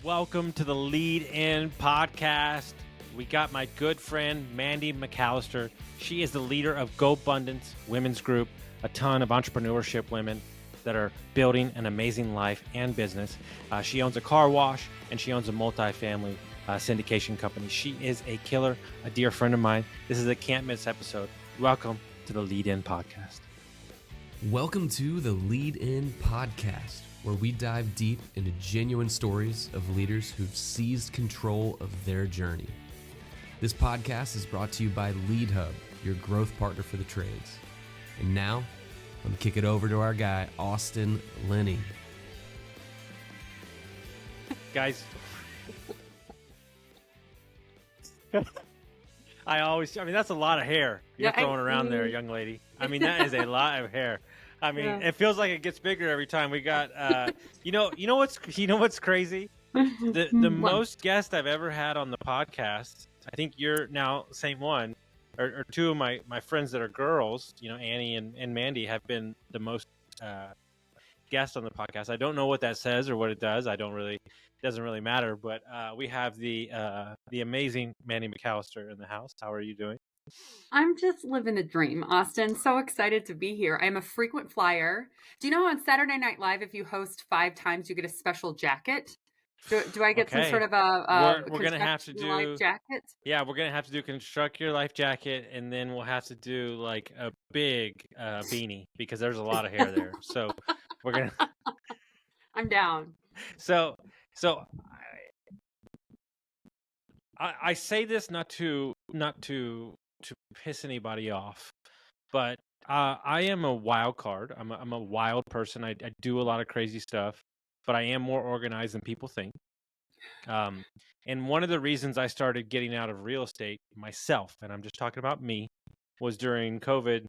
Welcome to the Lead In podcast. We got my good friend, Mandy McCallister. She is the leader of GoBundance Women's Group, a ton of entrepreneurship women that are building an amazing life and business. She owns a car wash and she owns a multifamily syndication company. She is a killer, a dear friend of mine. This is a can't miss episode. Welcome to the Lead In podcast. Welcome to the Lead In podcast, where we dive deep into genuine stories of leaders who've seized control of their journey. This podcast is brought to you by Lead Hub, your growth partner for the trades. And now, let me kick it over to our guy, Austin Lenny. Guys, that's a lot of hair you're throwing around there, young lady. That is a lot of hair. It feels like it gets bigger every time. We got, you know what's crazy? The most guests I've ever had on the podcast, I think you're now same one, or two of my friends that are girls, Annie and Mandy have been the most guests on the podcast. I don't know what that says or what it does. It doesn't really matter, but we have the amazing Mandy McCallister in the house. How are you doing? I'm just living the dream, Austin. So excited to be here. I'm a frequent flyer. Do you know on Saturday Night Live, if you host 5 times, you get a special jacket? Do I get some sort of we're gonna have to do life jacket? Yeah, we're gonna have to do construct your life jacket, and then we'll have to do like a big beanie because there's a lot of hair there. So we're gonna. I'm down. So I say this not to piss anybody off, but I am a wild card. I'm a wild person. I do a lot of crazy stuff, but I am more organized than people think. And one of the reasons I started getting out of real estate myself, and I'm just talking about me, was during COVID,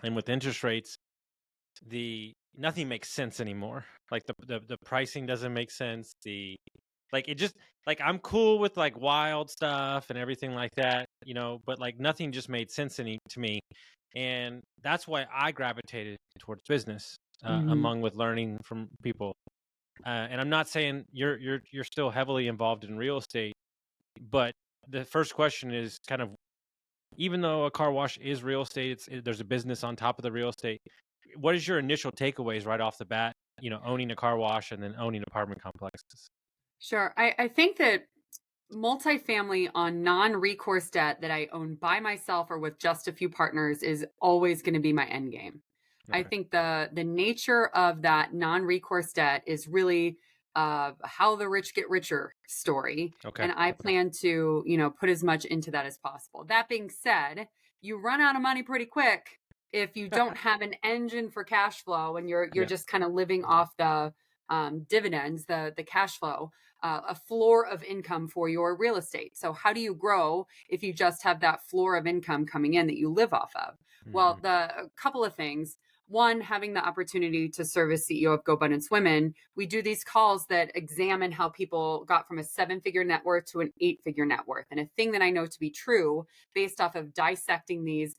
and with interest rates, nothing makes sense anymore. Like the pricing doesn't make sense. I'm cool with like wild stuff and everything like that, but like nothing just made sense to me. And that's why I gravitated towards business, among with learning from people. And I'm not saying you're still heavily involved in real estate, but the first question is kind of, even though a car wash is real estate, there's a business on top of the real estate. What is your initial takeaways right off the bat, owning a car wash and then owning apartment complexes? Sure. I think that multifamily on non-recourse debt that I own by myself or with just a few partners is always going to be my end game. Okay. I think the nature of that non-recourse debt is really how the rich get richer story. Okay. And I plan to, put as much into that as possible. That being said, you run out of money pretty quick if you don't have an engine for cash flow and you're just kind of living off the dividends, the cash flow, a floor of income for your real estate. So how do you grow if you just have that floor of income coming in that you live off of? Mm-hmm. Well, a couple of things. One, having the opportunity to serve as CEO of GoBundance Women, we do these calls that examine how people got from a 7-figure net worth to an 8-figure net worth. And a thing that I know to be true based off of dissecting these,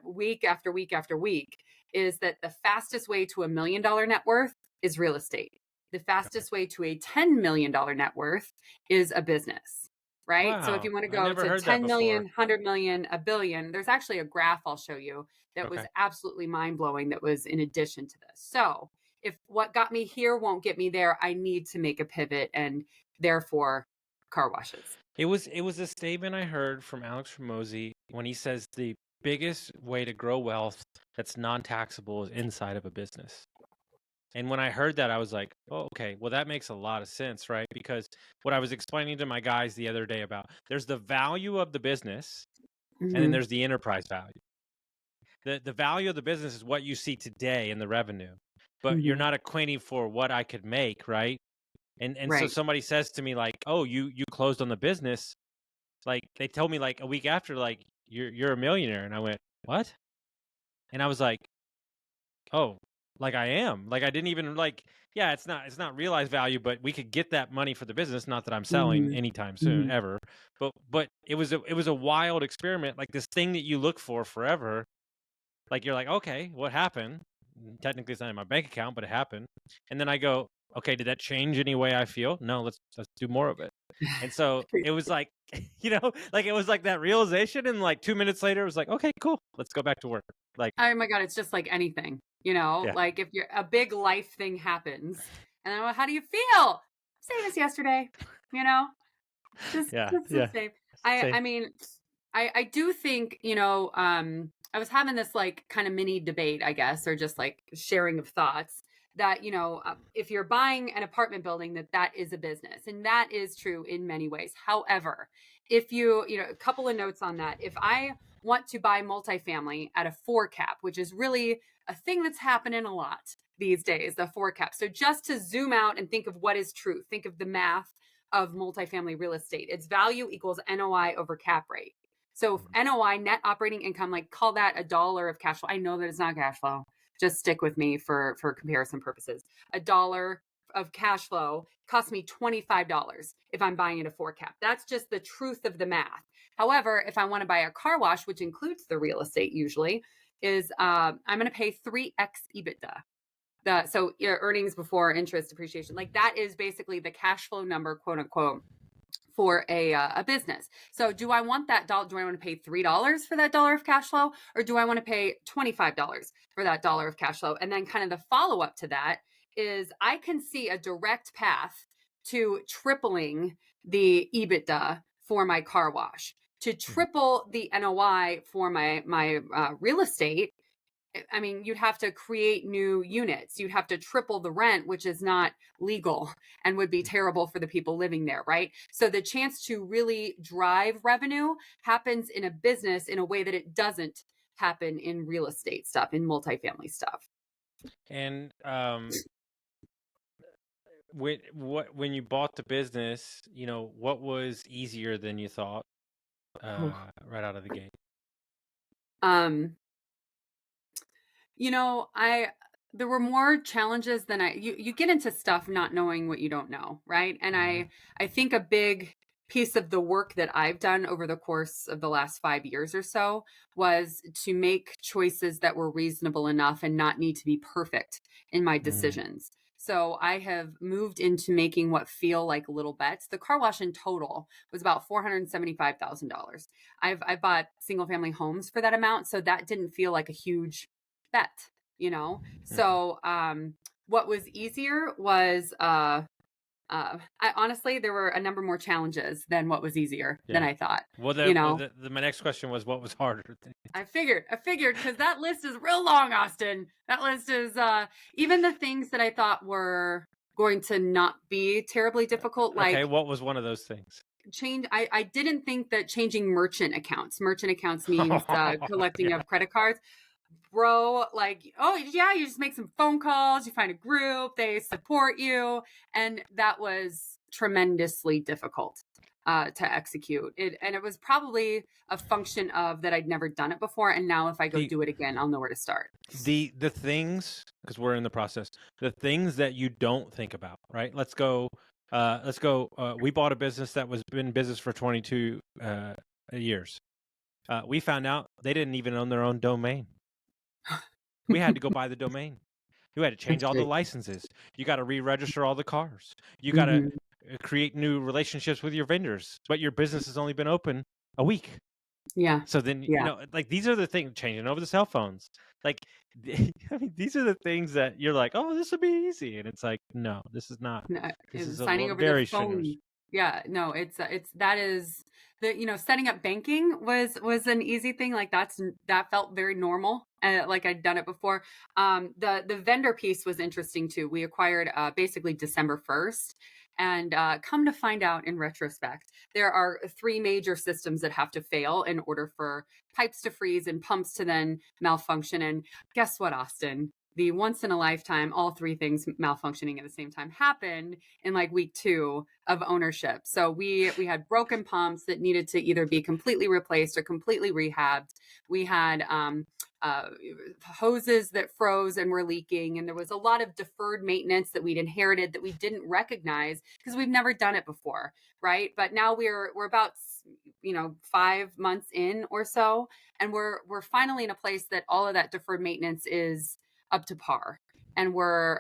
week after week after week, is that the fastest way to $1 million net worth is real estate. The fastest way to a $10 million net worth is a business, right? Wow. So if you want to go to 10 million, 100 million, a billion, there's actually a graph I'll show you that was absolutely mind-blowing that was in addition to this. So if what got me here won't get me there, I need to make a pivot, and therefore car washes. It was a statement I heard from Alex Ramosi when he says the biggest way to grow wealth that's non-taxable is inside of a business. And when I heard that, I was like, oh, okay, well, that makes a lot of sense, right? Because what I was explaining to my guys the other day about, there's the value of the business, and then there's the enterprise value. The value of the business is what you see today in the revenue, but you're not acquainting for what I could make, right? And so somebody says to me like, oh, you closed on the business. Like they told me like a week after, like you're a millionaire. And I went, what? And I was like, oh, like I am. Like I didn't even it's not realized value, but we could get that money for the business. Not that I'm selling anytime soon, ever. But it was a wild experiment, like this thing that you look for forever. Like you're like, okay, what happened? Technically it's not in my bank account, but it happened. And then I go, okay, did that change any way I feel? No, let's do more of it. And so it was like, like it was like that realization, and like 2 minutes later, it was like, okay, cool, let's go back to work. Like, Oh my God, it's just like anything, yeah, like if a big life thing happens and then, well, how do you feel? Same as yesterday, you know, yeah, just the yeah, same. same. I mean, I do think, I was having this like kind of mini debate, I guess, or just like sharing of thoughts that, if you're buying an apartment building, that is a business. And that is true in many ways. However, if a couple of notes on that, if I want to buy multifamily at a 4 cap, which is really a thing that's happening a lot these days, the 4 cap. So just to zoom out and think of what is true, think of the math of multifamily real estate. Its value equals NOI over cap rate. So if NOI, net operating income, like call that $1 of cash flow. I know that it's not cash flow. Just stick with me for comparison purposes. $1 of cash flow costs me $25 if I'm buying at a 4 cap. That's just the truth of the math. However, if I want to buy a car wash, which includes the real estate usually, is I'm going to pay 3x EBITDA. So earnings before interest depreciation, like that is basically the cash flow number, quote unquote, for a business. So do I want that dollar? Do I want to pay $3 for that dollar of cash flow, or do I want to pay $25 for that dollar of cash flow? And then kind of the follow up to that is I can see a direct path to tripling the EBITDA for my car wash, to triple the NOI for my real estate. I mean, you'd have to create new units. You'd have to triple the rent, which is not legal and would be terrible for the people living there, right? So the chance to really drive revenue happens in a business in a way that it doesn't happen in real estate stuff, in multifamily stuff. And when you bought the business, what was easier than you thought right out of the gate? Um, there were more challenges than you get into stuff not knowing what you don't know, right? And Mhm. I think a big piece of the work that I've done over the course of the last 5 years or so was to make choices that were reasonable enough and not need to be perfect in my Mm. decisions. So I have moved into making what feel like little bets. The car wash in total was about $475,000. I've bought single family homes for that amount, so that didn't feel like a huge bet. So what was easier was I honestly, there were a number more challenges than what was easier than Yeah. I thought. Well, you know my next question was, what was harder? I figured because that list is real long, Austin. That list is even the things that I thought were going to not be terribly difficult, Okay, like what was one of those things? change. I didn't think that changing merchant accounts means collecting Yeah. of credit cards. Bro, like, oh yeah, you just make some phone calls, you find a group, they support you. And that was tremendously difficult to execute it. And it was probably a function of that I'd never done it before. And now if I go The do it again, I'll know where to start. the things, because we're in the process, the things that you don't think about, right? Let's go. We bought a business that was been in business for 22 years. We found out they didn't even own their own domain. We had to go buy the domain. You had to change That's all the great. licenses. You got to re-register all the cars. You got to Hmm. create new relationships with your vendors. But your business has only been open a week. Yeah. So then, Yeah. like these are the things, changing over the cell phones. Like, I mean, these are the things that you're like, oh, this will be easy. And it's like, no, this is not. No, This is signing over the very strenuous. phone. Yeah, no, it's that is the setting up banking was an easy thing. Like that felt very normal. Like I'd done it before. The vendor piece was interesting too. We acquired basically December 1st. And come to find out in retrospect, there are 3 major systems that have to fail in order for pipes to freeze and pumps to then malfunction. And guess what, Austin? The once in a lifetime, all 3 things malfunctioning at the same time happened in like week 2 of ownership. So we had broken pumps that needed to either be completely replaced or completely rehabbed. We had uh, hoses that froze and were leaking, and there was a lot of deferred maintenance that we'd inherited that we didn't recognize because we've never done it before, right? But now we're about 5 months in or so, and we're finally in a place that all of that deferred maintenance is up to par. and we're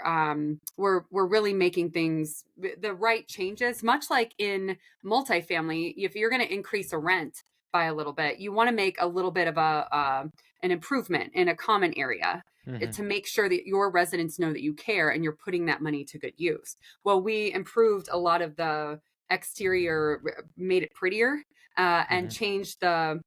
really making things the right changes. Much like in multifamily, if you're going to increase a rent by a little bit, you want to make a little bit of an improvement in a common area Mm-hmm. to make sure that your residents know that you care and you're putting that money to good use. Well, we improved a lot of the exterior, made it prettier, and Mm-hmm. changed the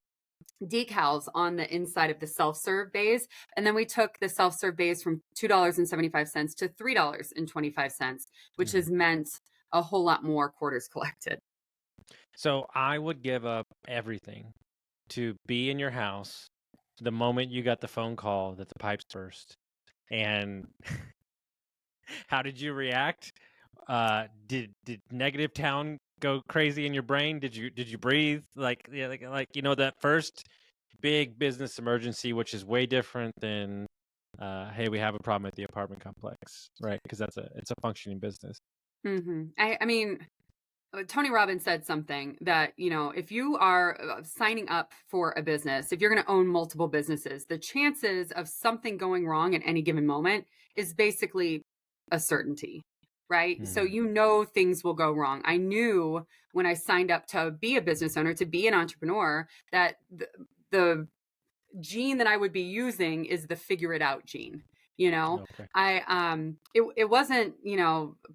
decals on the inside of the self-serve bays. And then we took the self-serve bays from $2.75 to $3.25, which Mm-hmm. has meant a whole lot more quarters collected. So I would give up everything to be in your house the moment you got the phone call that the pipes burst. And how did you react? Did negative town go crazy in your brain? Did you breathe? Like, yeah, like that first big business emergency, which is way different than hey, we have a problem at the apartment complex, right? Because it's a functioning business. I mean, Tony Robbins said something that, if you are signing up for a business, if you're going to own multiple businesses, the chances of something going wrong at any given moment is basically a certainty, right? So, Mm-hmm. things will go wrong. I knew when I signed up to be a business owner, to be an entrepreneur, that the gene that I would be using is the figure it out gene. Okay. It wasn't,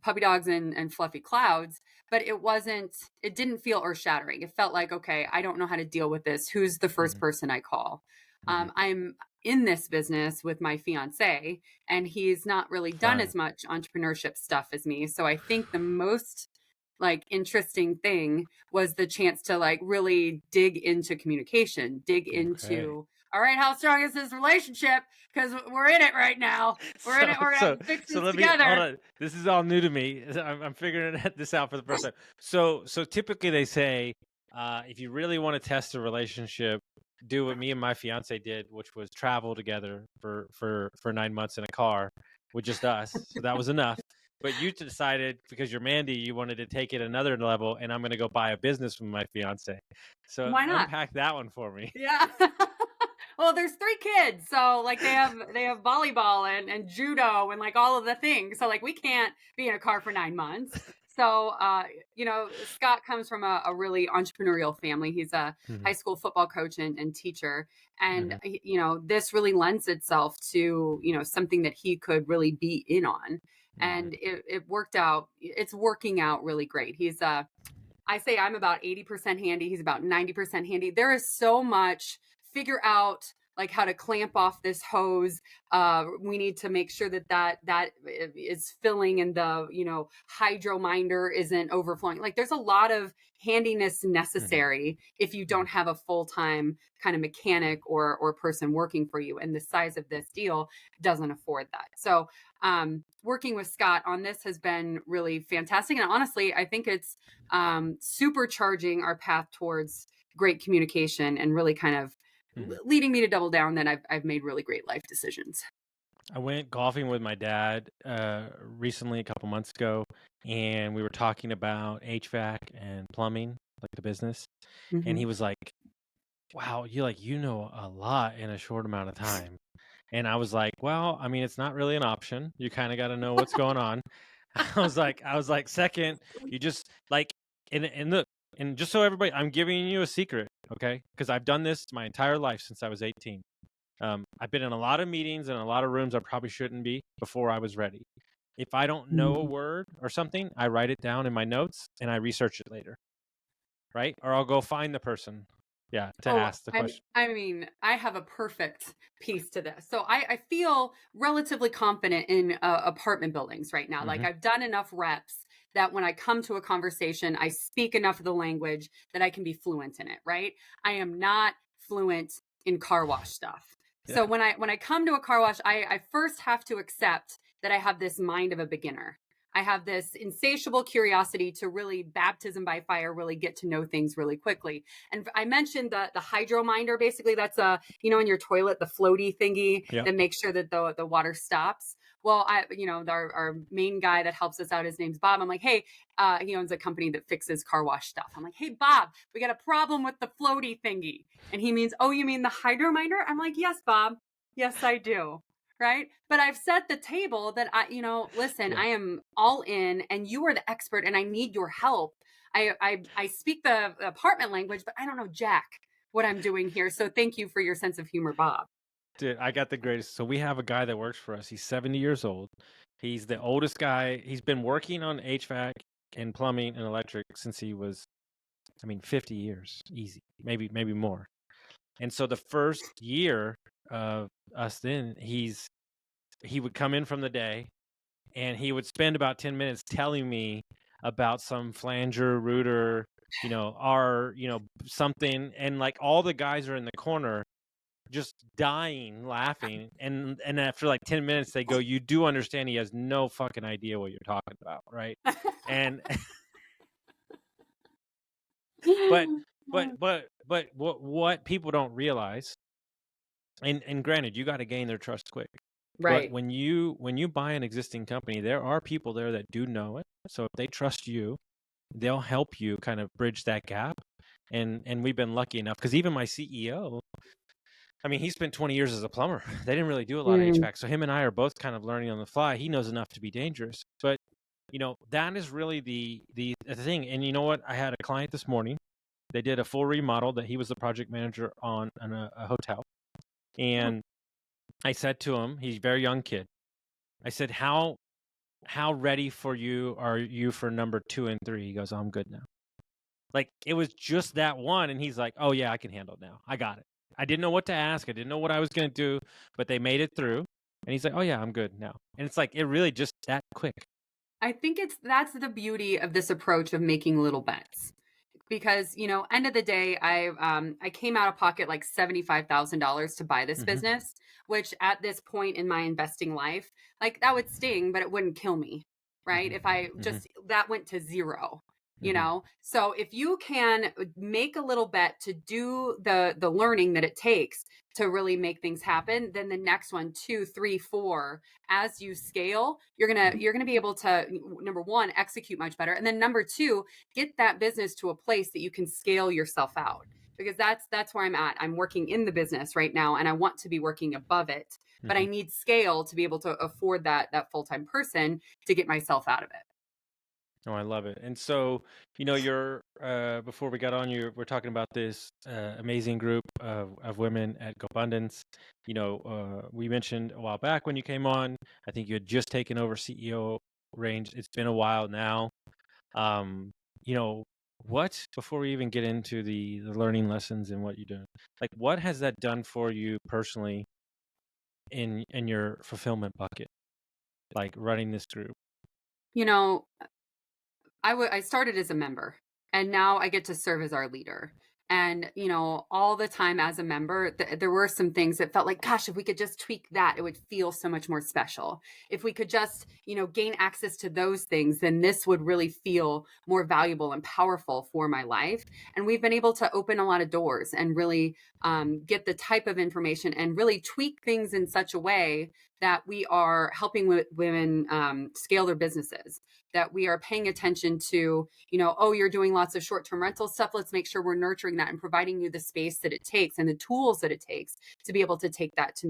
puppy dogs and fluffy clouds, but it didn't feel earth shattering. It felt like, okay, I don't know how to deal with this. Who's the first Mm-hmm. person I call? Mm-hmm. I'm in this business with my fiance, and he's not really done Fun. as much entrepreneurship stuff as me. So I think the most like interesting thing was the chance to like really dig into communication, dig Okay. into, all right, how strong is this relationship? Because we're in it right now. We're in So it. We're gonna so have to fix so this let me hold together. on. This is all new to me. I'm figuring this out for the first time. So typically they say if you really want to test a relationship, do what me and my fiance did, which was travel together for 9 months in a car with just us. So that was enough. But you decided because you're Mandy, you wanted to take it another level, and I'm going to go buy a business with my fiance. So Why not? unpack that one for me. Yeah. Well, there's 3 kids, so like they have volleyball and judo and like all of the things. So like we can't be in a car for 9 months. So Scott comes from a really entrepreneurial family. He's a Mm-hmm. high school football coach and teacher, and Mm-hmm. this really lends itself to something that he could really be in on, Mm-hmm. and it worked out. It's working out really great. I say I'm about 80% handy. He's about 90% handy. There is so much figure out like how to clamp off this hose. We need to make sure that is filling and the, hydro minder isn't overflowing. Like there's a lot of handiness Mm-hmm. necessary if you don't have a full-time kind of mechanic or person working for you. And the size of this deal doesn't afford that. So working with Scott on this has been really fantastic. And honestly, I think it's supercharging our path towards great communication and really kind of Mm-hmm. leading me to double down that I've made really great life decisions. I went golfing with my dad recently, a couple months ago, and we were talking about HVAC and plumbing, like the business. And Mm-hmm. he was like, "Wow, you know a lot in a short amount of time." And I was like, "Well, I mean, it's not really an option. You kind of got to know what's going on." I was like, second, you just like, and look, and just so everybody, I'm giving you a secret, okay? Because I've done this my entire life since I was 18. I've been in a lot of meetings and a lot of rooms I probably shouldn't be before I was ready. If I don't know a word or something, I write it down in my notes and I research it later, right? Or I'll go find the person, yeah, to Oh, ask the question. I mean, I have a perfect piece to this. So I feel relatively confident in apartment buildings right now. Like Mm-hmm. I've done enough reps that when I come to a conversation, I speak enough of the language that I can be fluent in it, right? I am not fluent in car wash stuff. Yeah. So when I come to a car wash, I first have to accept that I have this mind of a beginner. I have this insatiable curiosity to really baptism by fire, really get to know things really quickly. And I mentioned the hydro minder. Basically, that's in your toilet, the floaty thingy Yep. that makes sure that the water stops. Well, our main guy that helps us out, his name's Bob. I'm like, hey, he owns a company that fixes car wash stuff. I'm like, hey, Bob, we got a problem with the floaty thingy. And he means, oh, you mean the hydro minder? I'm like, yes, Bob. Yes, I do. right? But I've set the table that listen, Yeah. I am all in and you are the expert and I need your help. I speak the apartment language, but I don't know jack what I'm doing here. So thank you for your sense of humor, Bob. Dude, I got the greatest. So we have a guy that works for us. He's 70 years old. He's the oldest guy. He's been working on HVAC and plumbing and electric since he was, 50 years. Easy. Maybe more. And so the first year of us then, he would come in from the day and he would spend about 10 minutes telling me about some flanger, router, something. And like all the guys are in the corner just dying laughing, and after like 10 minutes they go, you do understand he has no fucking idea what you're talking about, right? And but what people don't realize, and granted you got to gain their trust quick, but Right. when you buy an existing company, there are people there that do know it, so if they trust you, they'll help you kind of bridge that gap. And we've been lucky enough, because even my CEO, he spent 20 years as a plumber. They didn't really do a lot of Mm. HVAC. So him and I are both kind of learning on the fly. He knows enough to be dangerous. But, that is really the thing. And you know what? I had a client this morning. They did a full remodel that he was the project manager on a hotel. And I said to him, he's a very young kid. I said, how ready for you are you for number 2 and 3? He goes, I'm good now. Like, it was just that one. And he's like, oh, yeah, I can handle it now. I got it. I didn't know what to ask. I didn't know what I was going to do, but they made it through. And he's like, oh, yeah, I'm good now. And it's like, it really just that quick. I think that's the beauty of this approach of making little bets. Because, end of the day, I came out of pocket like $75,000 to buy this business, which at this point in my investing life, like that would sting, but it wouldn't kill me, right? If I just that went to zero. So if you can make a little bet to do the learning that it takes to really make things happen, then the next one, 2, 3, 4, as you scale, you're gonna be able to, number one, execute much better, and then number two, get that business to a place that you can scale yourself out. Because that's where I'm at. I'm working in the business right now, and I want to be working above it, but I need scale to be able to afford that full-time person to get myself out of it. Oh, I love it. And so, you're before we got on, we're talking about this amazing group of women at GoBundance. We mentioned a while back when you came on, I think you had just taken over CEO range. It's been a while now. Um, what, before we even get into the learning lessons and what you're doing, like what has that done for you personally in your fulfillment bucket, like running this group? You know, I started as a member and now I get to serve as our leader. And, all the time as a member, there were some things that felt like, gosh, if we could just tweak that, it would feel so much more special. If we could just, gain access to those things, then this would really feel more valuable and powerful for my life. And we've been able to open a lot of doors and really get the type of information and really tweak things in such a way that we are helping women scale their businesses, that we are paying attention to, oh, you're doing lots of short-term rental stuff. Let's make sure we're nurturing that and providing you the space that it takes and the tools that it takes to be able to take that to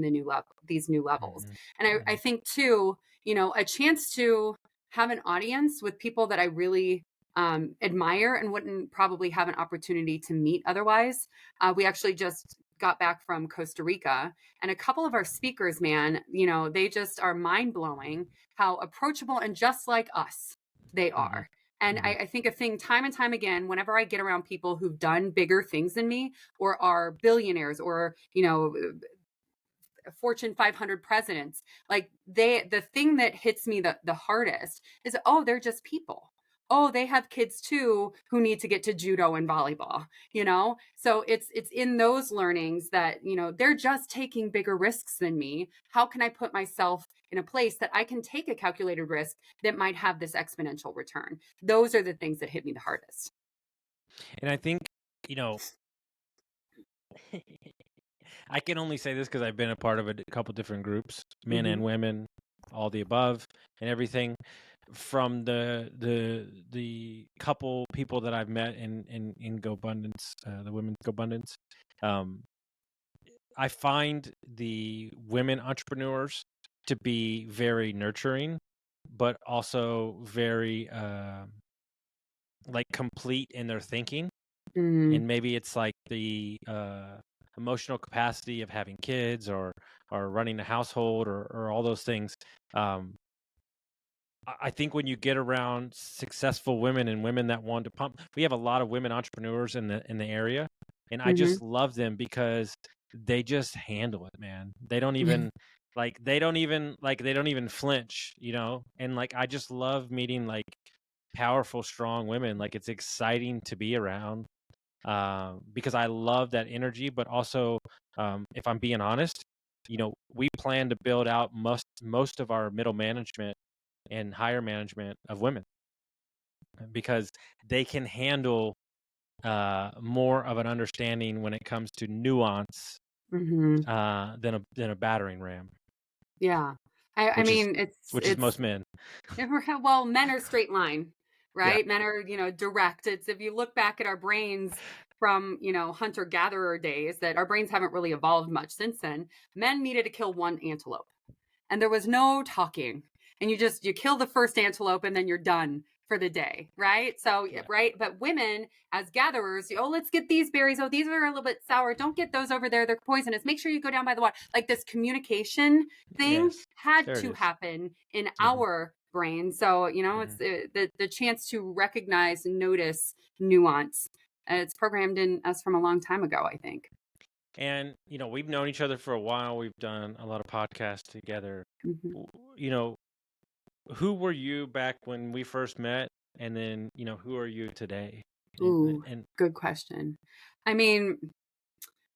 these new levels. And I think too, a chance to have an audience with people that I really admire and wouldn't probably have an opportunity to meet otherwise. We actually just got back from Costa Rica, and a couple of our speakers, man, they just are mind blowing how approachable and just like us they are. And I think a thing time and time again, whenever I get around people who've done bigger things than me or are billionaires or, Fortune 500 presidents, like the thing that hits me the hardest is, oh, they're just people. Oh, they have kids too who need to get to judo and volleyball, So it's in those learnings that, they're just taking bigger risks than me. How can I put myself in a place that I can take a calculated risk that might have this exponential return? Those are the things that hit me the hardest. And I think, I can only say this because I've been a part of a couple different groups, men and women, all the above, and everything. From the couple people that I've met in GoBundance, the women's GoBundance, I find the women entrepreneurs to be very nurturing, but also very like complete in their thinking. Mm, And maybe it's like the emotional capacity of having kids or running a household or all those things. Um, I think when you get around successful women and women that want to pump, we have a lot of women entrepreneurs in the area, and I mhm, just love them because they just handle it, man. They don't mhm, even they don't even flinch, you know. And like I just love meeting like powerful, strong women. Like it's exciting to be around because I love that energy. But also, if I'm being honest, we plan to build out most of our middle management and higher management of women because they can handle more of an understanding when it comes to nuance mhm. than a battering ram, Yeah. I which is mean, it's most men. well, men are straight line, Yeah. right? Men are, direct. It's if you look back at our brains from, hunter gatherer days, that our brains haven't really evolved much since then. Men needed to kill one antelope, and there was no talking. And you kill the first antelope and then you're done for the day, right? So, Yeah. right. But women as gatherers, let's get these berries. Oh, these are a little bit sour. Don't get those over there. They're poisonous. Make sure you go down by the water. Like this communication thing Yes. had There it to is. happen in Mm-hmm. our brain. So, it's Mm-hmm. the chance to recognize and notice nuance. It's programmed in us from a long time ago, I think. And we've known each other for a while. We've done a lot of podcasts together. Mhm. You know, who were you back when we first met, and then who are you today? Ooh, And good question. I mean,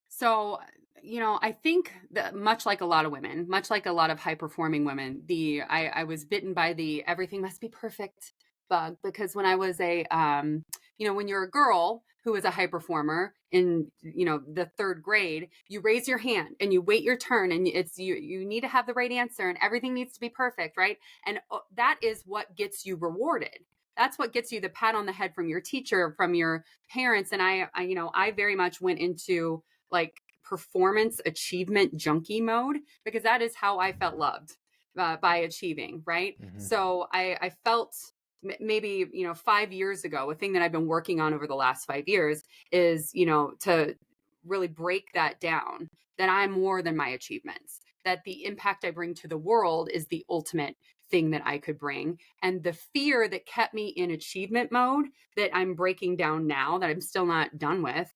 so, I think that much like a lot of women, much like a lot of high performing women, I was bitten by the everything must be perfect bug because when I was when you're a girl who is a high performer in, the third grade, you raise your hand and you wait your turn and you need to have the right answer and everything needs to be perfect, right? And that is what gets you rewarded. That's what gets you the pat on the head from your teacher, from your parents. And I very much went into like performance achievement junkie mode because that is how I felt loved by achieving, right? mm-hmm. So I felt maybe 5 years ago, a thing that I've been working on over the last 5 years is to really break that down, that I'm more than my achievements, that the impact I bring to the world is the ultimate thing that I could bring. And the fear that kept me in achievement mode that I'm breaking down now, that I'm still not done with,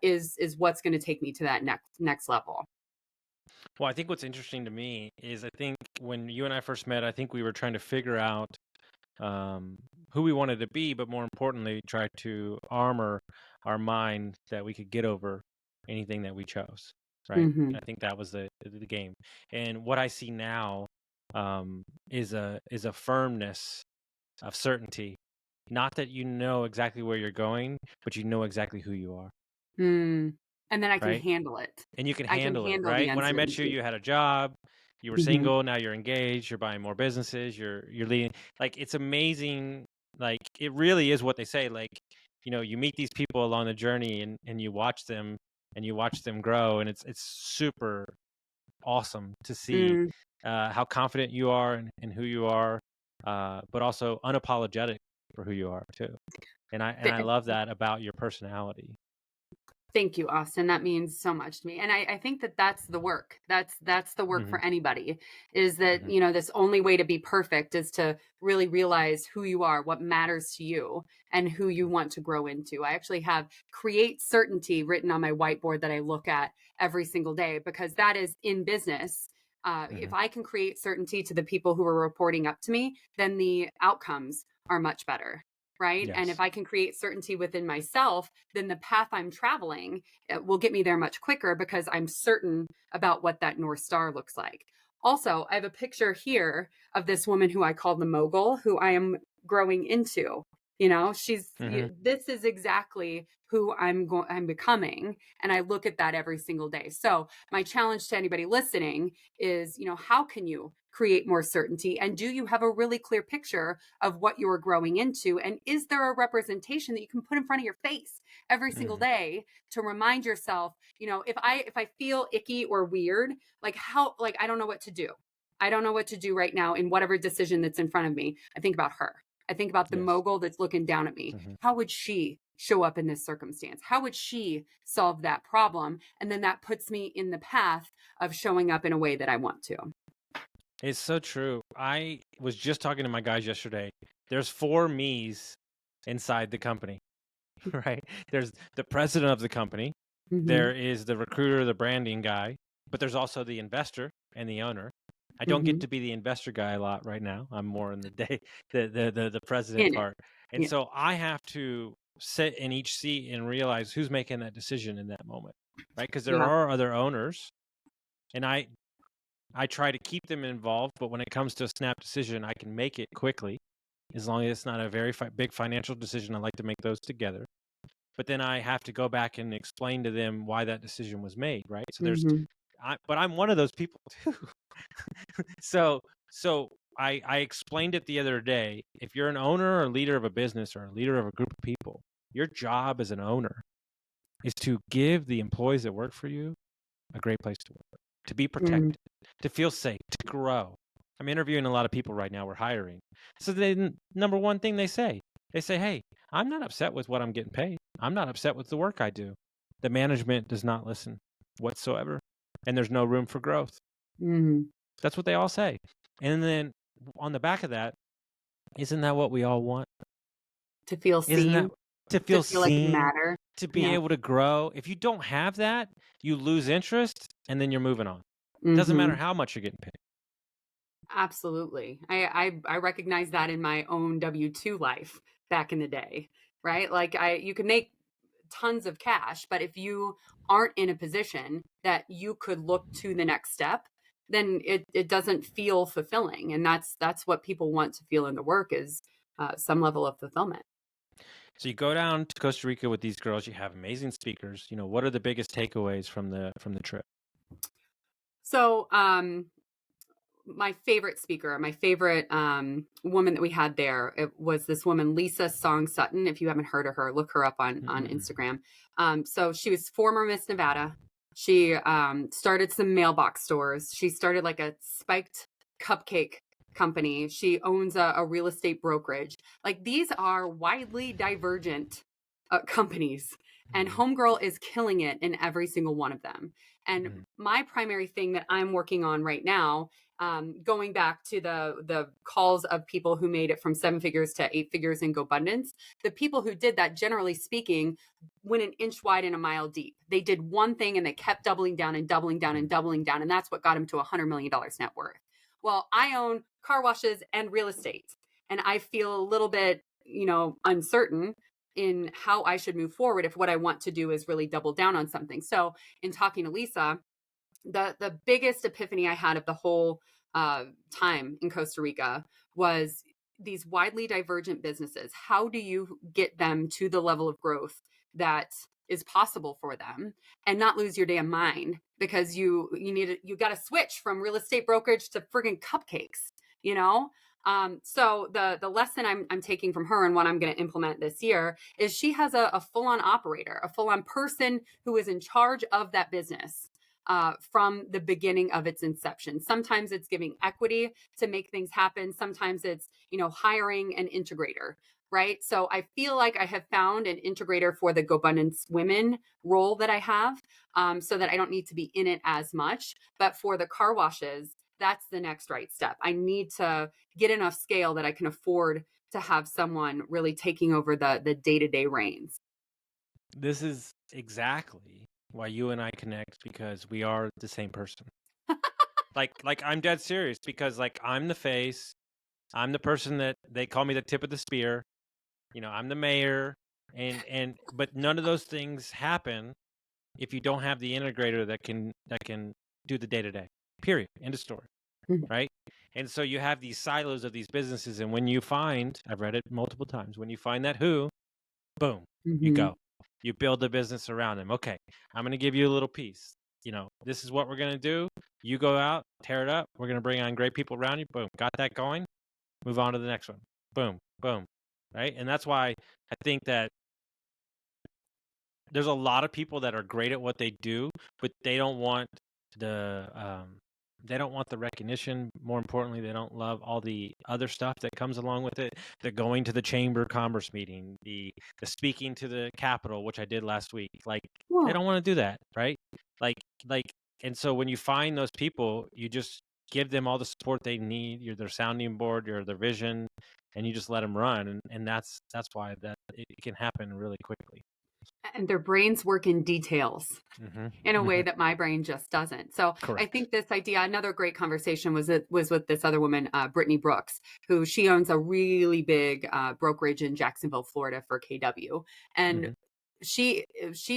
is what's going to take me to that next level. Well, I think what's interesting to me is I think when you and I first met, I think we were trying to figure out um, who we wanted to be, but more importantly, try to armor our mind that we could get over anything that we chose. Right. Hmm. I think that was the game. And what I see now is a firmness of certainty. Not that you know exactly where you're going, but you know exactly who you are. Mm. And then I can Right. handle it. And you can I can handle it, handle the right? When I met you, uncertainty. you had a job, you were Hmm. single, now you're engaged, you're buying more businesses, you're leading. Like it's amazing. Like it really is what they say. Like, you meet these people along the journey and you watch them grow, and it's super awesome to see Mm. how confident you are in who you are, but also unapologetic for who you are too. And I love that about your personality. Thank you, Austin. That means so much to me. And I think that that's the work. That's the work Hmm. for anybody is that, Hmm. this only way to be perfect is to really realize who you are, what matters to you, and who you want to grow into. I actually have create certainty written on my whiteboard that I look at every single day because that is in business. Hmm. If I can create certainty to the people who are reporting up to me, then the outcomes are much better. Right. And if Yes. I can create certainty within myself, then the path I'm traveling will get me there much quicker because I'm certain about what that North Star looks like. Also, I have a picture here of this woman who I call the mogul, who I am growing into. Hmm. This is exactly who I'm becoming. And I look at that every single day. So my challenge to anybody listening is, how can you create more certainty? And do you have a really clear picture of what you're growing into? And is there a representation that you can put in front of your face every single Hmm. day to remind yourself, if I feel icky or weird, like I don't know what to do. I don't know what to do right now in whatever decision that's in front of me. I think about her. I think about the Yes. mogul that's looking down at me. Mm-hmm. How would she show up in this circumstance? How would she solve that problem? And then that puts me in the path of showing up in a way that I want to. It's so true. I was just talking to my guys yesterday. There's 4 me's inside the company, right? There's the president of the company. Mhm. There is the recruiter, the branding guy, but there's also the investor and the owner. I don't get Mhm. to be the investor guy a lot right now. I'm more in the president In it. part. And Yeah. so I have to sit in each seat and realize who's making that decision in that moment, right? Because there Yeah. are other owners, and I try to keep them involved, but when it comes to a snap decision, I can make it quickly. As long as it's not a very big financial decision, I like to make those together. But then I have to go back and explain to them why that decision was made, right? So Mhm. but I'm one of those people too. So I explained it the other day. If you're an owner or leader of a business or a leader of a group of people, your job as an owner is to give the employees that work for you a great place to work, to be protected, to feel safe, to grow. I'm interviewing a lot of people right now. We're hiring. So the number one thing they say, hey, I'm not upset with what I'm getting paid. I'm not upset with the work I do. The management does not listen whatsoever, and there's no room for growth. Mhm. That's what they all say. And then on the back of that, isn't that what we all want? To feel Isn't that seen, to to feel feel like you seen, matter. to be Yeah. able to grow? If you don't have that, you lose interest and then you're moving on. Doesn't matter Mhm. how much you're getting paid. Absolutely. I recognize that in my own W-2 life back in the day, right? Like you can make tons of cash, but if you aren't in a position that you could look to the next step, then it doesn't feel fulfilling. And that's what people want to feel in the work is some level of fulfillment. So you go down to Costa Rica with these girls. You have amazing speakers. What are the biggest takeaways from the trip? So, my favorite speaker, my favorite woman that we had there, it was this woman, Lisa Song Sutton. If you haven't heard of her, look her up on Instagram. So she was former Miss Nevada. She started some mailbox stores. She started like a spiked cupcake company. She owns a real estate brokerage. Like these are widely divergent companies. And Homegirl is killing it in every single one of them. And my primary thing that I'm working on right now, going back to the calls of people who made it from 7 figures to 8 figures in GoBundance, the people who did that, generally speaking, went an inch wide and a mile deep. They did one thing and they kept doubling down and doubling down and doubling down. And that's what got them to $100 million net worth. Well, I own car washes and real estate. And I feel a little bit, uncertain in how I should move forward if what I want to do is really double down on something. So in talking to Lisa, the biggest epiphany I had of the whole time in Costa Rica was these widely divergent businesses. How do you get them to the level of growth that is possible for them and not lose your damn mind because you got to switch from real estate brokerage to friggin' cupcakes, so the lesson I'm taking from her and what I'm going to implement this year is she has a full-on operator, a full-on person who is in charge of that business from the beginning of its inception. Sometimes it's giving equity to make things happen. Sometimes it's, hiring an integrator, right? So I feel like I have found an integrator for the GoBundance women role that I have, so that I don't need to be in it as much. But for the car washes, that's the next right step. I need to get enough scale that I can afford to have someone really taking over the day-to-day reins. This is exactly why you and I connect, because we are the same person. like I'm dead serious, because like I'm the face, I'm the person that they call me the tip of the spear. I'm the mayor, but none of those things happen if you don't have the integrator that can do the day to day. Period. End of story. Mhm. Right? And so you have these silos of these businesses, and when you find, I've read it multiple times, when you find that who, boom, you Mhm. go. You build the business around them. Okay, I'm going to give you a little piece. This is what we're going to do. You go out, tear it up. We're going to bring on great people around you. Boom, got that going. Move on to the next one. Boom, boom. Right? And that's why I think that there's a lot of people that are great at what they do, but they don't want the They don't want the recognition. More importantly, they don't love all the other stuff that comes along with it. The going to the chamber of commerce meeting, the speaking to the Capitol, which I did last week. Like, they don't want to do that, right? Like, and so when you find those people, you just give them all the support they need. You're their sounding board, you're their vision, and you just let them run. And that's why that it can happen really quickly. And their brains work in details in a way that my brain just doesn't. So Correct. I think this idea, another great conversation was with this other woman, Brittany Brooks, who she owns a really big brokerage in Jacksonville, Florida for KW. And she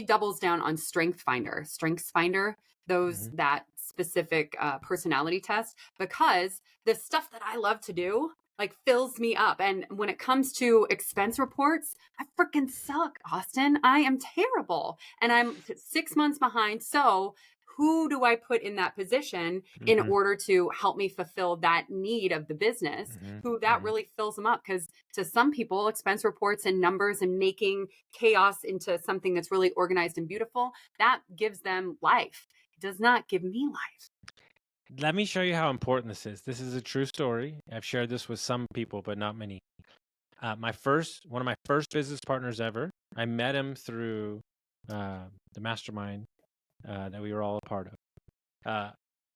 doubles down on Strengths Finder, those that specific personality test, because the stuff that I love to do like fills me up. And when it comes to expense reports, I freaking suck, Austin. I am terrible. And I'm 6 months behind. So who do I put in that position in order to help me fulfill that need of the business? Who that really fills them up? Because to some people, expense reports and numbers and making chaos into something that's really organized and beautiful, that gives them life. It does not give me life. Let me show you how important this is. This is a true story. I've shared this with some people, but not many. One of my first business partners ever, I met him through the mastermind that we were all a part of.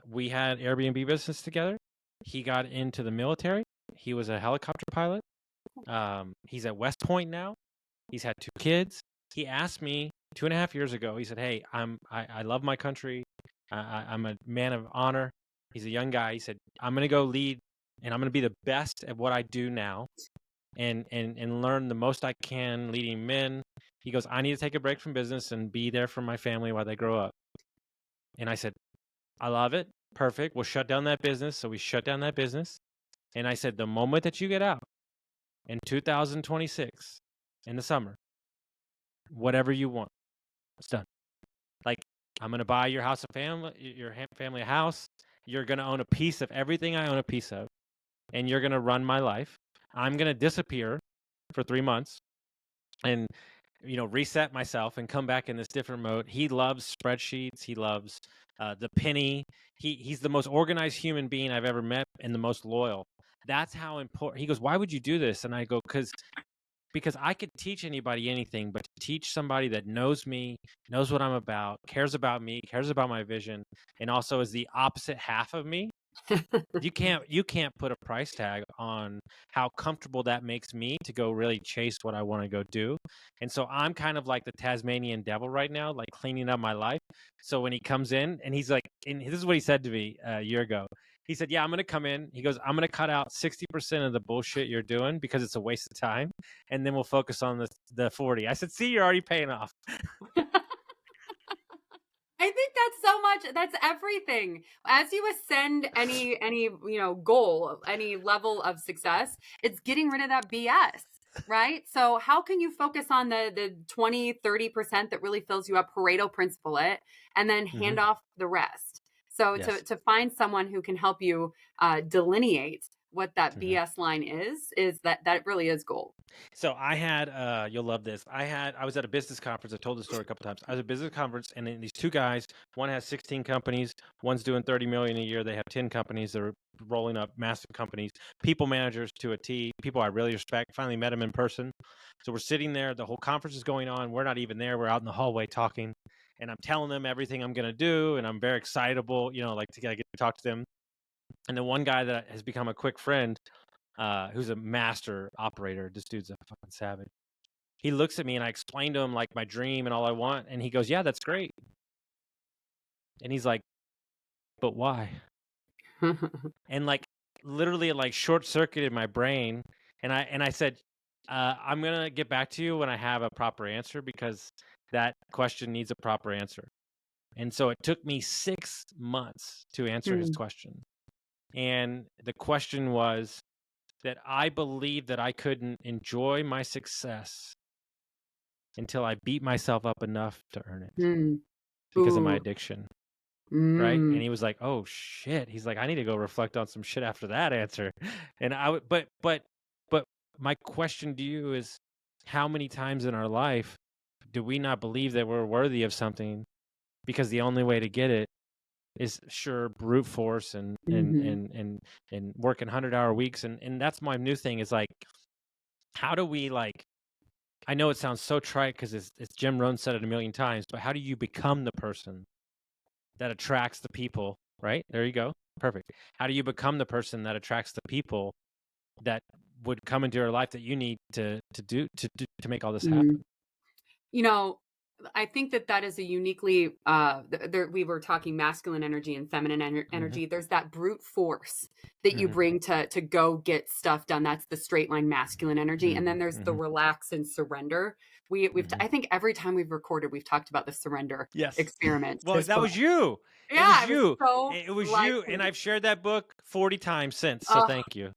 We had Airbnb business together. He got into the military. He was a helicopter pilot. He's at West Point now. He's had 2 kids. He asked me 2.5 years ago. He said, "Hey, I love my country. I'm a man of honor." He's a young guy. He said, "I'm going to go lead, and I'm going to be the best at what I do now, and learn the most I can leading men." He goes, "I need to take a break from business and be there for my family while they grow up." And I said, "I love it. Perfect. We'll shut down that business." So we shut down that business. And I said, "The moment that you get out in 2026 in the summer, whatever you want, it's done. Like, I'm going to buy your family a house. You're going to own a piece of everything I own a piece of, and you're going to run my life. I'm going to disappear for 3 months and, reset myself and come back in this different mode." He loves spreadsheets. He loves the penny. He's the most organized human being I've ever met and the most loyal. That's how important. He goes, "Why would you do this?" And I go, because I could teach anybody anything, but to teach somebody that knows me, knows what I'm about, cares about me, cares about my vision, and also is the opposite half of me, you can't put a price tag on how comfortable that makes me to go really chase what I want to go do. And so I'm kind of like the Tasmanian devil right now, like cleaning up my life. So when he comes in and he's like, and this is what he said to me a year ago. He said, "Yeah, I'm going to come in." He goes, "I'm going to cut out 60% of the bullshit you're doing because it's a waste of time. And then we'll focus on the 40. I said, "See, you're already paying off." I think that's everything. As you ascend any goal, any level of success, it's getting rid of that BS, right? So how can you focus on the 20-30% that really fills you up, Pareto principle it, and then hand off the rest? So Yes. to find someone who can help you delineate what that BS line is that really is gold. So I had, you'll love this. I was at a business conference. I've told this story a couple times. I was at a business conference, and then these 2 guys, one has 16 companies, one's doing 30 million a year. They have 10 companies. They're rolling up massive companies, people managers to a T, people I really respect. Finally met them in person. So we're sitting there. The whole conference is going on. We're not even there. We're out in the hallway talking, and I'm telling them everything I'm going to do, and I'm very excitable, like to get to talk to them. And the one guy that has become a quick friend, who's a master operator. This dude's a fucking savage. He looks at me and I explain to him like my dream and all I want. And he goes, "Yeah, that's great." And he's like, "But why?" And like literally it like short circuited my brain. And I said, "I'm going to get back to you when I have a proper answer, because that question needs a proper answer." And so it took me 6 months to answer his question. And the question was that I believed that I couldn't enjoy my success until I beat myself up enough to earn it because of my addiction. Right. And he was like, "Oh shit." He's like, "I need to go reflect on some shit after that answer." And I would, but my question to you is, how many times in our life do we not believe that we're worthy of something because the only way to get it is sure brute force and working 100-hour weeks. And that's my new thing is like, how do we like, I know it sounds so trite because it's Jim Rohn said it a million times, but how do you become the person that attracts the people, right? There you go. Perfect. How do you become the person that attracts the people that would come into your life that you need to make all this happen? You know, I think that is a uniquely, we were talking masculine energy and feminine energy. There's that brute force that you bring to go get stuff done. That's the straight line masculine energy. And then there's the relax and surrender. I think every time we've recorded, we've talked about the surrender experiment. Well, that was you. Yeah, it was you. So it was you. And I've shared that book 40 times since. So thank you.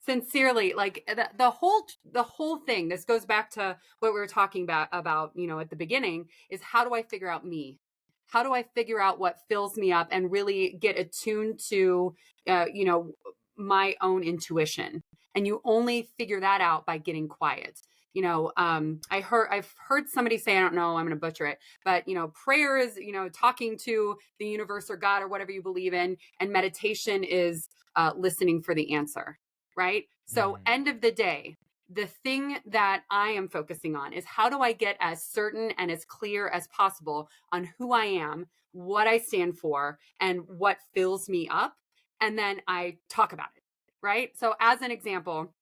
Sincerely, like the whole thing, this goes back to what we were talking about, you know, at the beginning, is how do I figure out me? How do I figure out what fills me up and really get attuned to, you know, my own intuition? And you only figure that out by getting quiet. You know, I've heard somebody say, I don't know, I'm going to butcher it, but, you know, prayer is, you know, talking to the universe or God or whatever you believe in. And meditation is listening for the answer. Right? So end of the day, the thing that I am focusing on is how do I get as certain and as clear as possible on who I am, what I stand for, and what fills me up. And then I talk about it. Right? So as an example,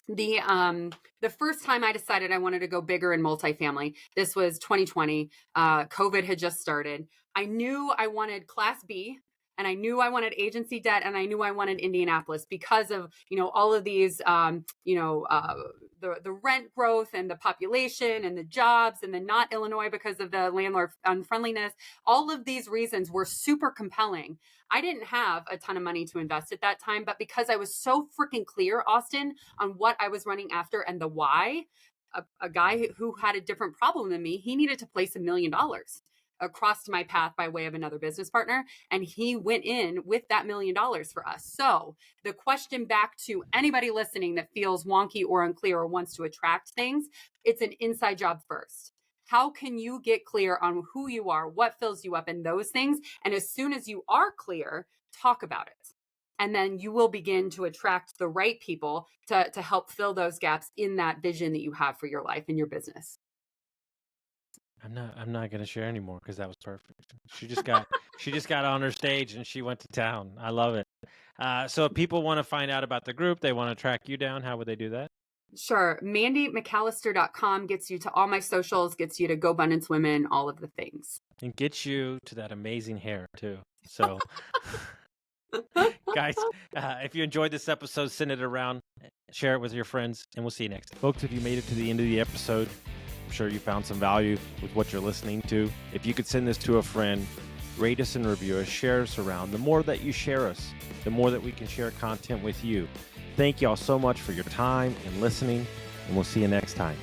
the first time I decided I wanted to go bigger in multifamily, this was 2020. COVID had just started. I knew I wanted Class B. And I knew I wanted agency debt, and I knew I wanted Indianapolis because of, you know, all of these, you know, the rent growth and the population and the jobs, and then not Illinois because of the landlord unfriendliness. All of these reasons were super compelling. I didn't have a ton of money to invest at that time, but because I was so freaking clear, Austin, on what I was running after and the why, a guy who had a different problem than me, he needed to place $1 million across my path by way of another business partner. And he went in with that $1 million for us. So the question back to anybody listening that feels wonky or unclear or wants to attract things, it's an inside job first. How can you get clear on who you are, what fills you up, and those things? And as soon as you are clear, talk about it. And then you will begin to attract the right people to help fill those gaps in that vision that you have for your life and your business. I'm not going to share anymore because that was perfect. She just got on her stage and she went to town. I love it. So if people want to find out about the group, they want to track you down, how would they do that? Sure. MandyMcCallister.com gets you to all my socials, gets you to Go Abundance Women, all of the things. And gets you to that amazing hair too. So guys, if you enjoyed this episode, send it around, share it with your friends, and we'll see you next time. Folks, if you made it to the end of the episode, I'm sure you found some value with what you're listening to. If you could send this to a friend, rate us and review us, share us around. The more that you share us, the more that we can share content with you. Thank you all so much for your time and listening, and we'll see you next time.